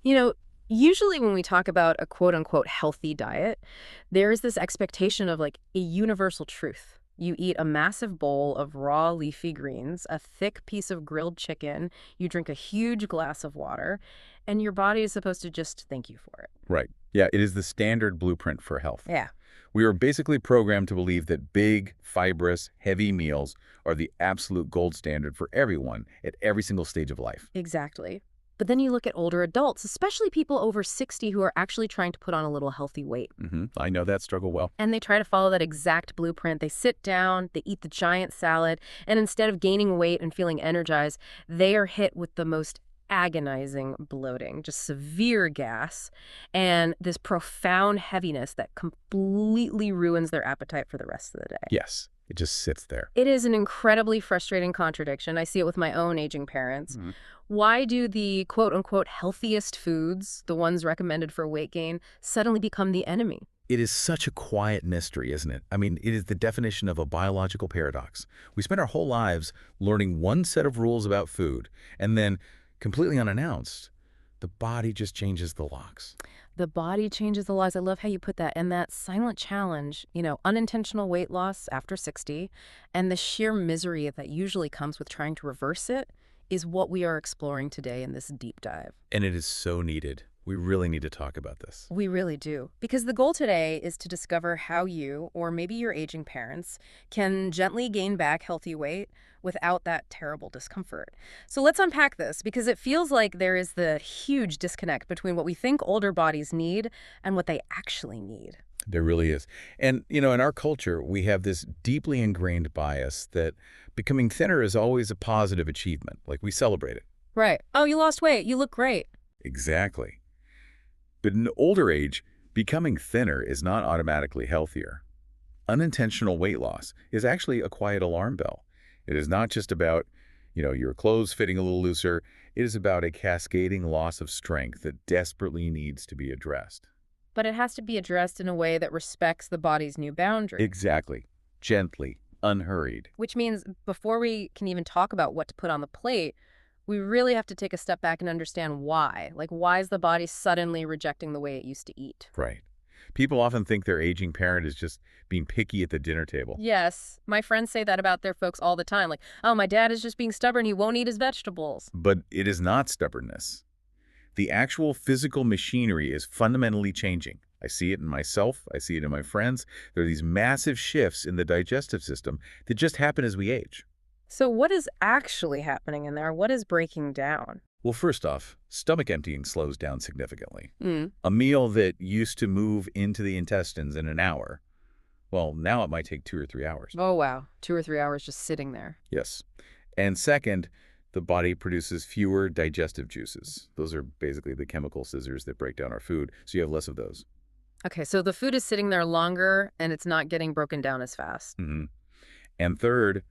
You know, usually when we talk about a quote-unquote healthy diet, there is this expectation of like a universal truth. You eat a massive bowl of raw leafy greens, a thick piece of grilled chicken, you drink a huge glass of water, and your body is supposed to just thank you for it. Right. Yeah, it is the standard blueprint for health. Yeah, We are basically programmed to believe that big, fibrous, heavy meals are the absolute gold standard for everyone at every single stage of life. exactly. But then you look at older adults, especially people over 60 who are actually trying to put on a little healthy weight. I know that struggle well. And they try to follow that exact blueprint. They sit down, they eat the giant salad, and instead of gaining weight and feeling energized, they are hit with the most agonizing bloating, just severe gas, and this profound heaviness that completely ruins their appetite for the rest of the day. Yes, it just sits there. It is an incredibly frustrating contradiction. I see it with my own aging parents. Why do the quote-unquote healthiest foods, the ones recommended for weight gain, suddenly become the enemy? It is such a quiet mystery, isn't it? I mean, it is the definition of a biological paradox. We spend our whole lives learning one set of rules about food, and then, completely unannounced, the body just changes the locks. The body changes the laws. I love how you put that. And that silent challenge, unintentional weight loss after 60, and the sheer misery that usually comes with trying to reverse it is what we are exploring today in this deep dive. And it is so needed. We really need to talk about this. We really do. Because the goal today is to discover how you, or maybe your aging parents, can gently gain back healthy weight without that terrible discomfort. So let's unpack this, because it feels like there is the huge disconnect between what we think older bodies need and what they actually need. There really is. And, in our culture, we have this deeply ingrained bias that becoming thinner is always a positive achievement. Like, we celebrate it. Right. Oh, you lost weight. You look great. Exactly. But in older age, becoming thinner is not automatically healthier. Unintentional weight loss is actually a quiet alarm bell. It is not just about, your clothes fitting a little looser. It is about a cascading loss of strength that desperately needs to be addressed. But it has to be addressed in a way that respects the body's new boundaries. Exactly. Gently, unhurried. Which means before we can even talk about what to put on the plate, we really have to take a step back and understand why. Like, why is the body suddenly rejecting the way it used to eat? Right. People often think their aging parent is just being picky at the dinner table. Yes. My friends say that about their folks all the time. Like, oh, my dad is just being stubborn. He won't eat his vegetables. But it is not stubbornness. The actual physical machinery is fundamentally changing. I see it in myself. I see it in my friends. There are these massive shifts in the digestive system that just happen as we age. So what is actually happening in there? What is breaking down? Well, first off, stomach emptying slows down significantly. Mm. A meal that used to move into the intestines in an hour, well, now it might take 2 or 3 hours. Oh, wow. 2 or 3 hours just sitting there. Yes. And second, the body produces fewer digestive juices. Those are basically the chemical scissors that break down our food, so you have less of those. Okay, so the food is sitting there longer and it's not getting broken down as fast. And third,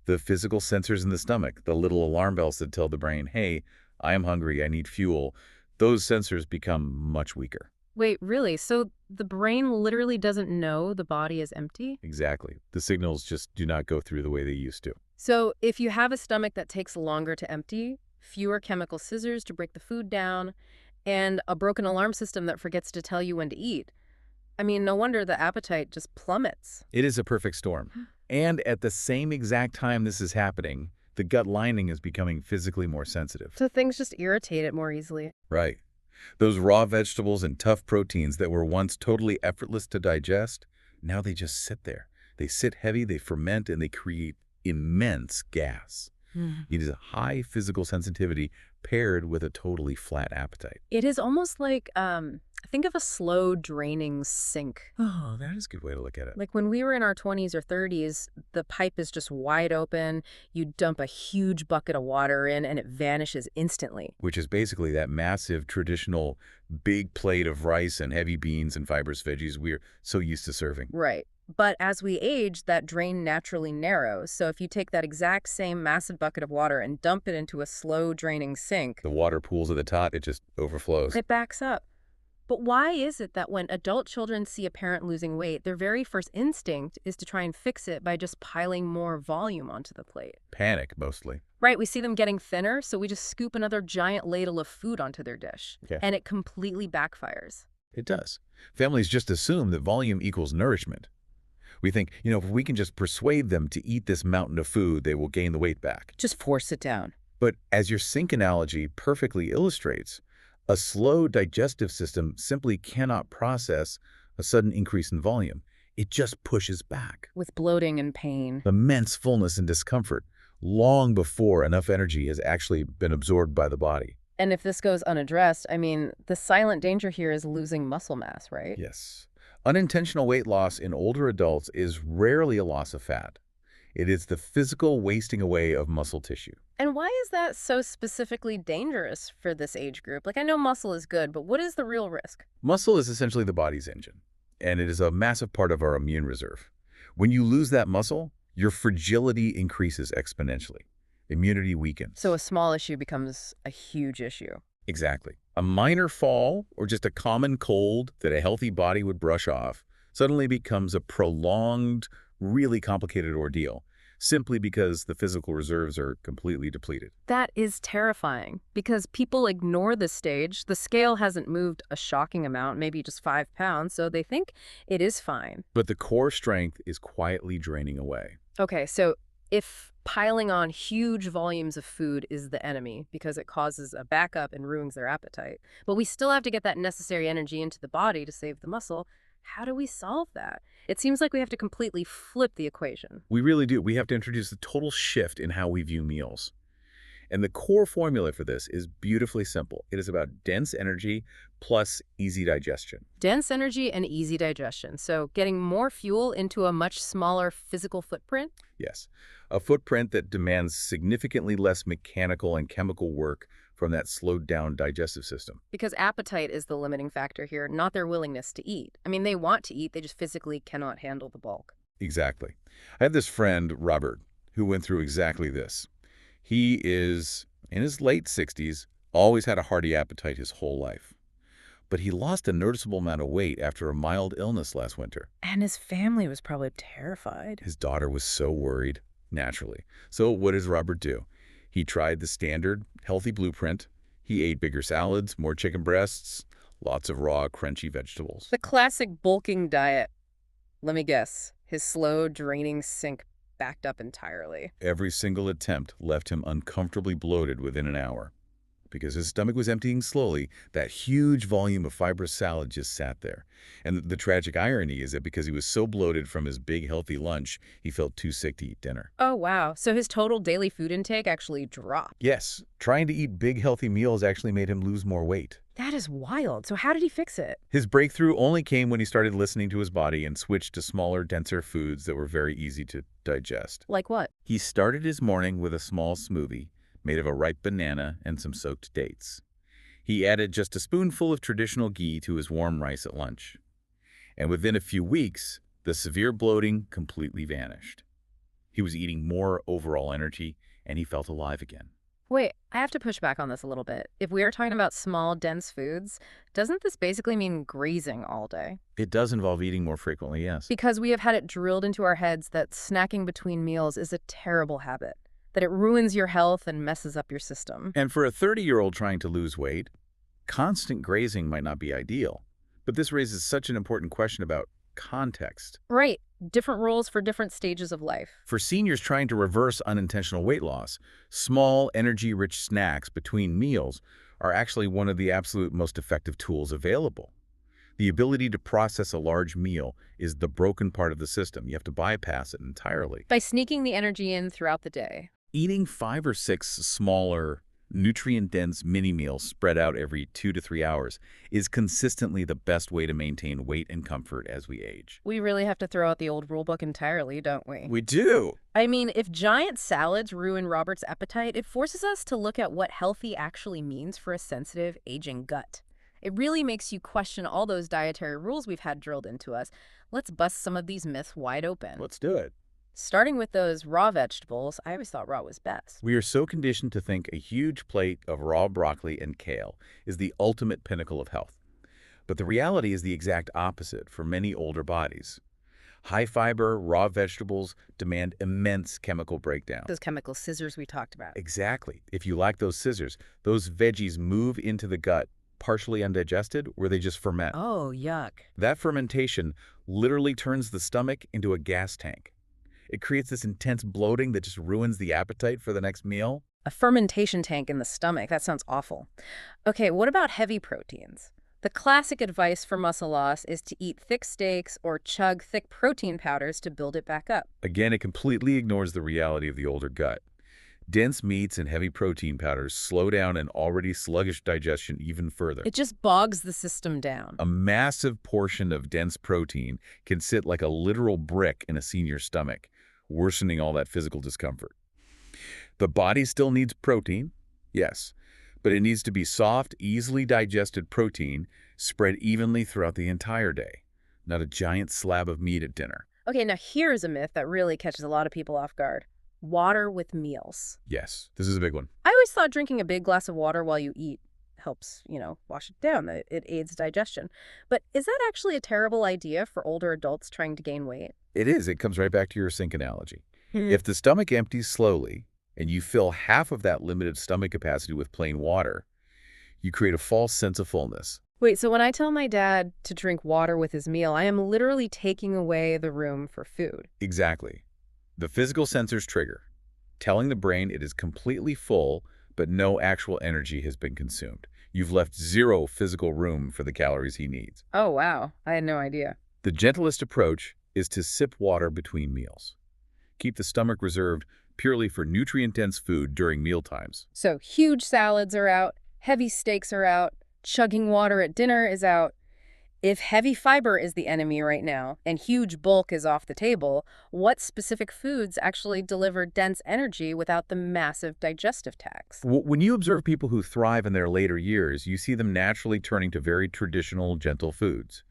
the physical sensors in the stomach, the little alarm bells that tell the brain, hey, I am hungry, I need fuel, those sensors become much weaker. Wait, really? So the brain literally doesn't know the body is empty? Exactly. The signals just do not go through the way they used to. So if you have a stomach that takes longer to empty, fewer chemical scissors to break the food down, and a broken alarm system that forgets to tell you when to eat, I mean, no wonder the appetite just plummets. It is a perfect storm. And at the same exact time this is happening, the gut lining is becoming physically more sensitive. So things just irritate it more easily. Right. Those raw vegetables and tough proteins that were once totally effortless to digest, now they just sit there. They sit heavy, they ferment, and they create immense gas. It is a high physical sensitivity paired with a totally flat appetite. It is almost like, think of a slow draining sink. Oh, that is a good way to look at it. Like when we were in our 20s or 30s, the pipe is just wide open. You dump a huge bucket of water in and it vanishes instantly. Which is basically that massive traditional big plate of rice and heavy beans and fibrous veggies we're so used to serving. Right. But as we age, that drain naturally narrows. So if you take that exact same massive bucket of water and dump it into a slow draining sink, The water pools at the top, it just overflows. it backs up. But why is it that when adult children see a parent losing weight, their very first instinct is to try and fix it by just piling more volume onto the plate? Panic, mostly. Right, we see them getting thinner, so we just scoop another giant ladle of food onto their dish. Okay. And it completely backfires. It does. Families just assume that volume equals nourishment. We think, if we can just persuade them to eat this mountain of food, they will gain the weight back. Just force it down. But as your sink analogy perfectly illustrates, a slow digestive system simply cannot process a sudden increase in volume. It just pushes back. With bloating and pain. Immense fullness and discomfort, long before enough energy has actually been absorbed by the body. And if this goes unaddressed, I mean, the silent danger here is losing muscle mass, right? Yes. Unintentional weight loss in older adults is rarely a loss of fat. It is the physical wasting away of muscle tissue. And why is that so specifically dangerous for this age group? Like, I know muscle is good, but what is the real risk? Muscle is essentially the body's engine, and it is a massive part of our immune reserve. When you lose that muscle, your fragility increases exponentially. Immunity weakens. So a small issue becomes a huge issue. Exactly. A minor fall or just a common cold that a healthy body would brush off suddenly becomes a prolonged, really complicated ordeal, simply because the physical reserves are completely depleted. That is terrifying because people ignore this stage. The scale hasn't moved a shocking amount, maybe just 5 pounds, so they think it is fine. But the core strength is quietly draining away. Okay, so if piling on huge volumes of food is the enemy because it causes a backup and ruins their appetite, but we still have to get that necessary energy into the body to save the muscle, how do we solve that? It seems like we have to completely flip the equation. We really do. We have to introduce a total shift in how we view meals. And the core formula for this is beautifully simple. It is about dense energy plus easy digestion. Dense energy and easy digestion. So getting more fuel into a much smaller physical footprint? Yes, a footprint that demands significantly less mechanical and chemical work from that slowed down digestive system. Because appetite is the limiting factor here, not their willingness to eat. I mean, they want to eat, they just physically cannot handle the bulk. Exactly. I had this friend, Robert, who went through exactly this. He is in his late 60s, always had a hearty appetite his whole life. But he lost a noticeable amount of weight after a mild illness last winter. And his family was probably terrified. His daughter was so worried, naturally. So what does Robert do? He tried the standard healthy blueprint. He ate bigger salads, more chicken breasts, lots of raw, crunchy vegetables. The classic bulking diet. Let me guess, his slow, draining sink backed up entirely. Every single attempt left him uncomfortably bloated within an hour. Because his stomach was emptying slowly, that huge volume of fibrous salad just sat there. And the tragic irony is that because he was so bloated from his big, healthy lunch, he felt too sick to eat dinner. Oh, wow. So his total daily food intake actually dropped. Yes, trying to eat big, healthy meals actually made him lose more weight. That is wild. So how did he fix it? His breakthrough only came when he started listening to his body and switched to smaller, denser foods that were very easy to digest. Like what? He started his morning with a small smoothie made of a ripe banana and some soaked dates. He added just a spoonful of traditional ghee to his warm rice at lunch. And within a few weeks, the severe bloating completely vanished. He was eating more overall energy, and he felt alive again. Wait, I have to push back on this a little bit. If we are talking about small, dense foods, doesn't this basically mean grazing all day? It does involve eating more frequently, yes. Because we have had it drilled into our heads that snacking between meals is a terrible habit, that it ruins your health and messes up your system. And for a 30-year-old trying to lose weight, constant grazing might not be ideal. But this raises such an important question about context. Right. Different rules for different stages of life. For seniors trying to reverse unintentional weight loss, small, energy-rich snacks between meals are actually one of the absolute most effective tools available. The ability to process a large meal is the broken part of the system. You have to bypass it entirely. By sneaking the energy in throughout the day. Eating 5 or 6 smaller, nutrient-dense mini-meals spread out every 2 to 3 hours is consistently the best way to maintain weight and comfort as we age. We really have to throw out the old rulebook entirely, don't we? We do. I mean, if giant salads ruin Robert's appetite, it forces us to look at what healthy actually means for a sensitive, aging gut. It really makes you question all those dietary rules we've had drilled into us. Let's bust some of these myths wide open. Let's do it. Starting with those raw vegetables, I always thought raw was best. We are so conditioned to think a huge plate of raw broccoli and kale is the ultimate pinnacle of health. But the reality is the exact opposite for many older bodies. High fiber, raw vegetables demand immense chemical breakdown. Those chemical scissors we talked about. Exactly. If you lack those scissors, those veggies move into the gut, partially undigested, where they just ferment. Oh, yuck. That fermentation literally turns the stomach into a gas tank. It creates this intense bloating that just ruins the appetite for the next meal. A fermentation tank in the stomach. That sounds awful. Okay, what about heavy proteins? The classic advice for muscle loss is to eat thick steaks or chug thick protein powders to build it back up. Again, it completely ignores the reality of the older gut. Dense meats and heavy protein powders slow down an already sluggish digestion even further. It just bogs the system down. A massive portion of dense protein can sit like a literal brick in a senior's stomach, worsening all that physical discomfort. The body still needs protein, yes, but it needs to be soft, easily digested protein spread evenly throughout the entire day, not a giant slab of meat at dinner. Okay, now here's a myth that really catches a lot of people off guard. Water with meals. Yes, this is a big one. I always thought drinking a big glass of water while you eat helps, wash it down. It aids digestion. But is that actually a terrible idea for older adults trying to gain weight? It is. It comes right back to your sink analogy. Hmm. If the stomach empties slowly and you fill half of that limited stomach capacity with plain water, you create a false sense of fullness. Wait, so when I tell my dad to drink water with his meal, I am literally taking away the room for food. Exactly. The physical sensors trigger, telling the brain it is completely full, but no actual energy has been consumed. You've left zero physical room for the calories he needs. Oh, wow. I had no idea. The gentlest approach is to sip water between meals. Keep the stomach reserved purely for nutrient-dense food during mealtimes. So huge salads are out, heavy steaks are out, chugging water at dinner is out. If heavy fiber is the enemy right now and huge bulk is off the table, what specific foods actually deliver dense energy without the massive digestive tax? When you observe people who thrive in their later years, you see them naturally turning to very traditional, gentle foods.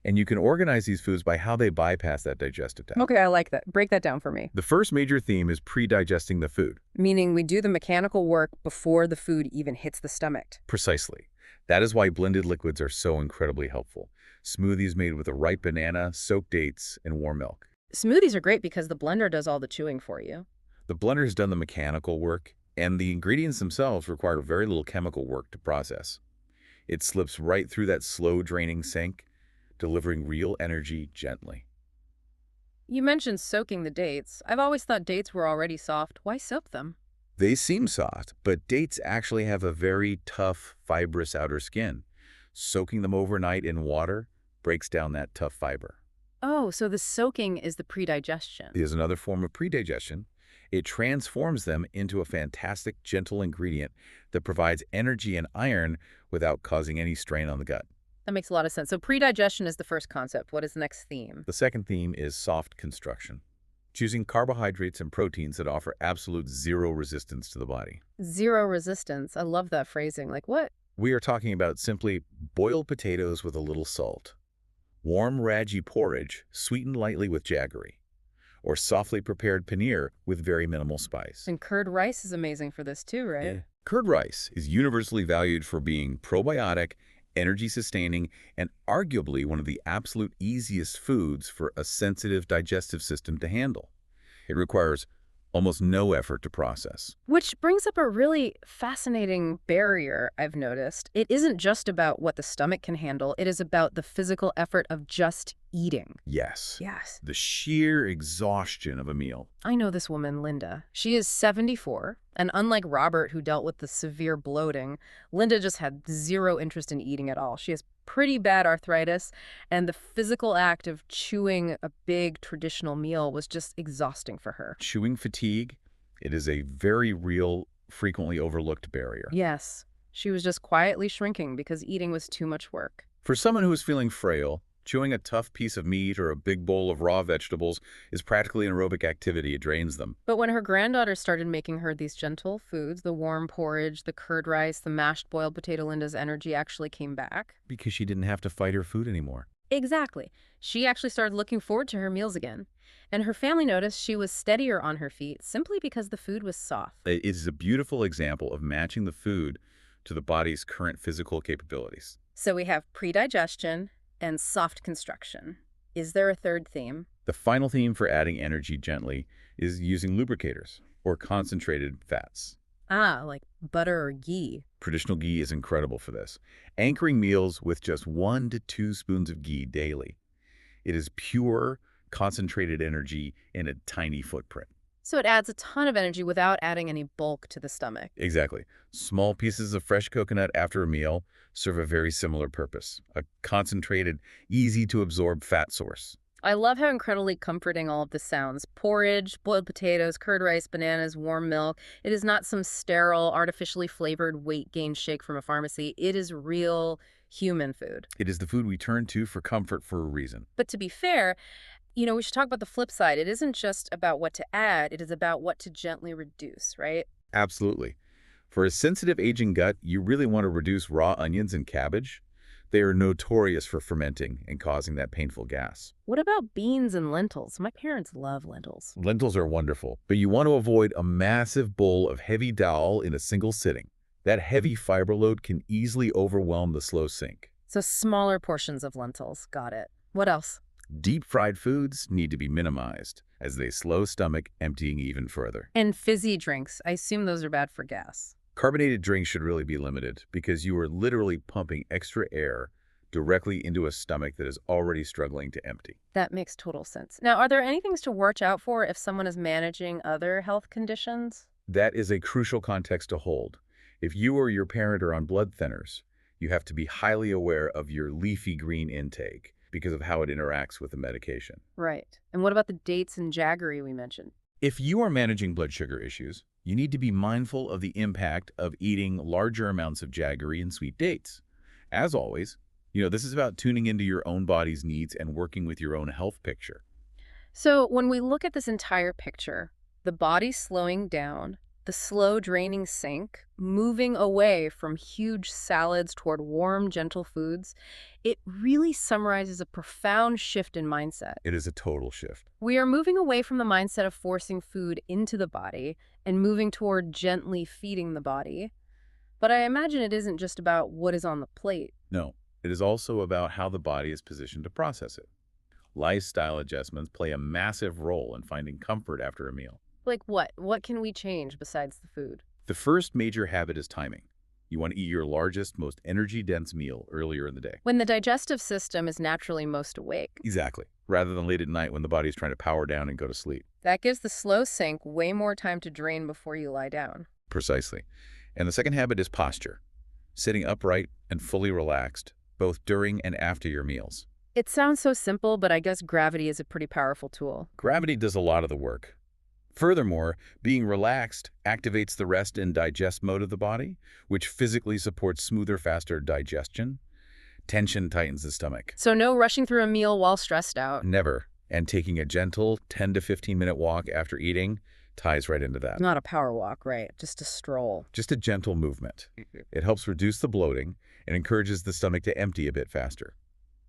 And you can organize these foods by how they bypass that digestive tax. Okay, I like that. Break that down for me. The first major theme is pre-digesting the food. Meaning we do the mechanical work before the food even hits the stomach. Precisely. That is why blended liquids are so incredibly helpful. Smoothies made with a ripe banana, soaked dates, and warm milk. Smoothies are great because the blender does all the chewing for you. The blender has done the mechanical work, and the ingredients themselves require very little chemical work to process. It slips right through that slow-draining sink, delivering real energy gently. You mentioned soaking the dates. I've always thought dates were already soft. Why soak them? They seem soft, but dates actually have a very tough, fibrous outer skin. Soaking them overnight in water breaks down that tough fiber. Oh, so the soaking is the pre-digestion. There's another form of predigestion. It transforms them into a fantastic, gentle ingredient that provides energy and iron without causing any strain on the gut. That makes a lot of sense. So pre-digestion is the first concept. What is the next theme? The second theme is soft construction, choosing carbohydrates and proteins that offer absolute zero resistance to the body. Zero resistance. I love that phrasing. Like what? We are talking about simply boiled potatoes with a little salt, warm ragi porridge sweetened lightly with jaggery, or softly prepared paneer with very minimal spice. And curd rice is amazing for this too, right? Yeah. Curd rice is universally valued for being probiotic, energy-sustaining, and arguably one of the absolute easiest foods for a sensitive digestive system to handle. It requires almost no effort to process. Which brings up a really fascinating barrier I've noticed. It isn't just about what the stomach can handle. It is about the physical effort of just eating. Yes. Yes. The sheer exhaustion of a meal. I know this woman, Linda. She is 74, and unlike Robert, who dealt with the severe bloating, Linda just had zero interest in eating at all. She has pretty bad arthritis, and the physical act of chewing a big traditional meal was just exhausting for her. Chewing fatigue, it is a very real, frequently overlooked barrier. Yes, she was just quietly shrinking because eating was too much work. For someone who is feeling frail, chewing a tough piece of meat or a big bowl of raw vegetables is practically an aerobic activity. It drains them. But when her granddaughter started making her these gentle foods, the warm porridge, the curd rice, the mashed boiled potato, Linda's energy actually came back. Because she didn't have to fight her food anymore. Exactly. She actually started looking forward to her meals again. And her family noticed she was steadier on her feet simply because the food was soft. It is a beautiful example of matching the food to the body's current physical capabilities. So we have predigestion and soft construction. Is there a third theme? The final theme for adding energy gently is using lubricators or concentrated fats. Ah, like butter or ghee. Traditional ghee is incredible for this, anchoring meals with just 1 to 2 spoons of ghee daily. It is pure, concentrated energy in a tiny footprint. So it adds a ton of energy without adding any bulk to the stomach. Exactly. Small pieces of fresh coconut after a meal serve a very similar purpose, a concentrated, easy-to-absorb fat source. I love how incredibly comforting all of this sounds. Porridge, boiled potatoes, curd rice, bananas, warm milk. It is not some sterile, artificially flavored weight gain shake from a pharmacy. It is real human food. It is the food we turn to for comfort for a reason. But to be fair, we should talk about the flip side. It isn't just about what to add, it is about what to gently reduce, right? Absolutely. For a sensitive aging gut, you really want to reduce raw onions and cabbage. They are notorious for fermenting and causing that painful gas. What about beans and lentils? My parents love lentils. Lentils are wonderful, but you want to avoid a massive bowl of heavy dal in a single sitting. That heavy fiber load can easily overwhelm the slow sink. So smaller portions of lentils. Got it. What else? Deep-fried foods need to be minimized, as they slow stomach emptying even further. And fizzy drinks. I assume those are bad for gas. Carbonated drinks should really be limited because you are literally pumping extra air directly into a stomach that is already struggling to empty. That makes total sense. Now, are there any things to watch out for if someone is managing other health conditions? That is a crucial context to hold. If you or your parent are on blood thinners, you have to be highly aware of your leafy green intake because of how it interacts with the medication. Right. And what about the dates and jaggery we mentioned? If you are managing blood sugar issues, you need to be mindful of the impact of eating larger amounts of jaggery and sweet dates. As always, this is about tuning into your own body's needs and working with your own health picture. So when we look at this entire picture, the body slowing down, the slow draining sink, moving away from huge salads toward warm, gentle foods, it really summarizes a profound shift in mindset. It is a total shift. We are moving away from the mindset of forcing food into the body and moving toward gently feeding the body. But I imagine it isn't just about what is on the plate. No, it is also about how the body is positioned to process it. Lifestyle adjustments play a massive role in finding comfort after a meal. Like what? What can we change besides the food? The first major habit is timing. You want to eat your largest, most energy-dense meal earlier in the day. When the digestive system is naturally most awake. Exactly. Rather than late at night when the body is trying to power down and go to sleep. That gives the slow sink way more time to drain before you lie down. Precisely. And the second habit is posture. Sitting upright and fully relaxed, both during and after your meals. It sounds so simple, but I guess gravity is a pretty powerful tool. Gravity does a lot of the work. Furthermore, being relaxed activates the rest and digest mode of the body, which physically supports smoother, faster digestion. Tension tightens the stomach. So no rushing through a meal while stressed out. Never. And taking a gentle 10 to 15-minute walk after eating ties right into that. Not a power walk, right? Just a stroll. Just a gentle movement. It helps reduce the bloating and encourages the stomach to empty a bit faster.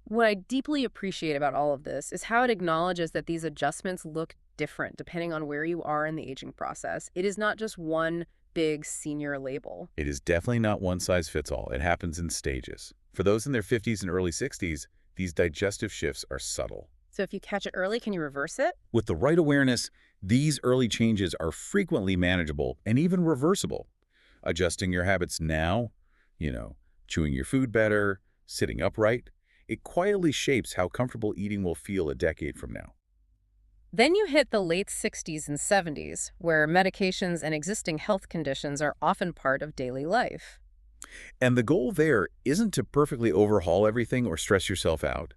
What I deeply appreciate about all of this is how it acknowledges that these adjustments look different depending on where you are in the aging process. It is not just one big senior label. It is definitely not one size fits all. It happens in stages. For those in their 50s and early 60s, these digestive shifts are subtle. So if you catch it early, can you reverse it? With the right awareness, these early changes are frequently manageable and even reversible. Adjusting your habits now, chewing your food better, sitting upright, it quietly shapes how comfortable eating will feel a decade from now. Then you hit the late 60s and 70s, where medications and existing health conditions are often part of daily life. And the goal there isn't to perfectly overhaul everything or stress yourself out.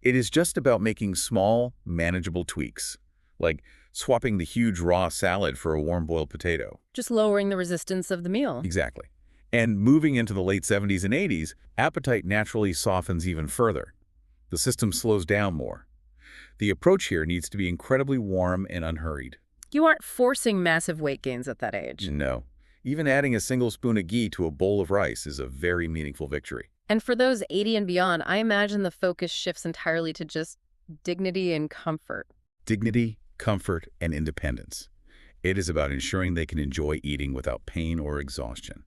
It is just about making small, manageable tweaks, like swapping the huge raw salad for a warm boiled potato. Just lowering the resistance of the meal. Exactly. And moving into the late 70s and 80s, appetite naturally softens even further. The system slows down more. The approach here needs to be incredibly warm and unhurried. You aren't forcing massive weight gains at that age. No. Even adding a single spoon of ghee to a bowl of rice is a very meaningful victory. And for those 80 and beyond, I imagine the focus shifts entirely to just dignity and comfort. Dignity, comfort, and independence. It is about ensuring they can enjoy eating without pain or exhaustion.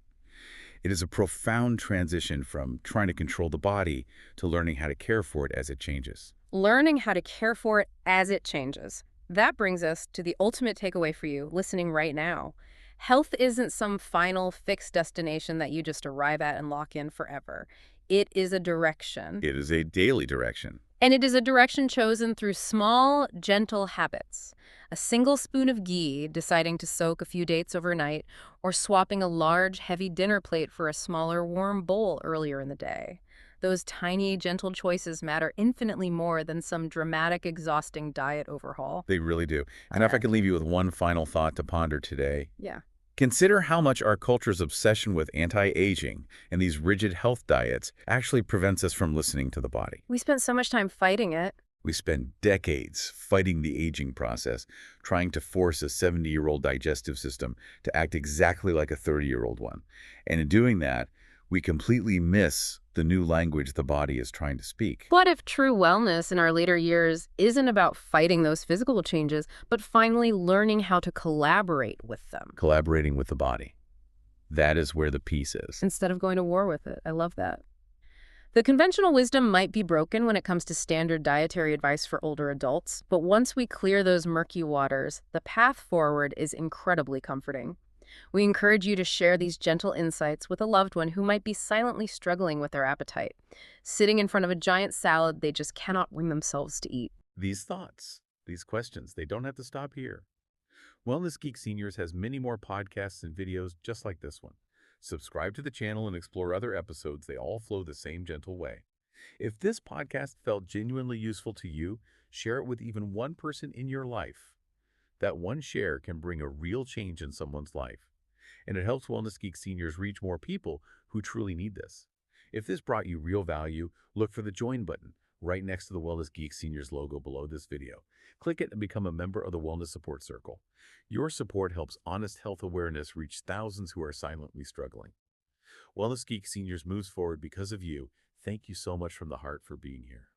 It is a profound transition from trying to control the body to learning how to care for it as it changes. Learning how to care for it as it changes. That brings us to the ultimate takeaway for you listening right now. Health isn't some final fixed destination that you just arrive at and lock in forever. It is a direction. It is a daily direction. And it is a direction chosen through small, gentle habits. A single spoon of ghee, deciding to soak a few dates overnight, or swapping a large, heavy dinner plate for a smaller, warm bowl earlier in the day. Those tiny, gentle choices matter infinitely more than some dramatic, exhausting diet overhaul. They really do. And if I Okay. could leave you with one final thought to ponder today, Yeah. consider how much our culture's obsession with anti-aging and these rigid health diets actually prevents us from listening to the body. We spent so much time fighting it. We spend decades fighting the aging process, trying to force a 70-year-old digestive system to act exactly like a 30-year-old one. And in doing that, we completely miss the new language the body is trying to speak. What if true wellness in our later years isn't about fighting those physical changes, but finally learning how to collaborate with them Collaborating with the body. That is where the peace is. instead of going to war with it? I love that. The conventional wisdom might be broken when it comes to standard dietary advice for older adults, but once we clear those murky waters, the path forward is incredibly comforting. We encourage you to share these gentle insights with a loved one who might be silently struggling with their appetite, sitting in front of a giant salad they just cannot bring themselves to eat. These thoughts, these questions, they don't have to stop here. Wellness Geek Seniors has many more podcasts and videos just like this one. Subscribe to the channel and explore other episodes. They all flow the same gentle way. If this podcast felt genuinely useful to you, share it with even one person in your life. That one share can bring a real change in someone's life. And it helps Wellness Geek Seniors reach more people who truly need this. If this brought you real value, look for the Join button right next to the Wellness Geek Seniors logo below this video. Click it and become a member of the Wellness Support Circle. Your support helps honest health awareness reach thousands who are silently struggling. Wellness Geek Seniors moves forward because of you. Thank you so much from the heart for being here.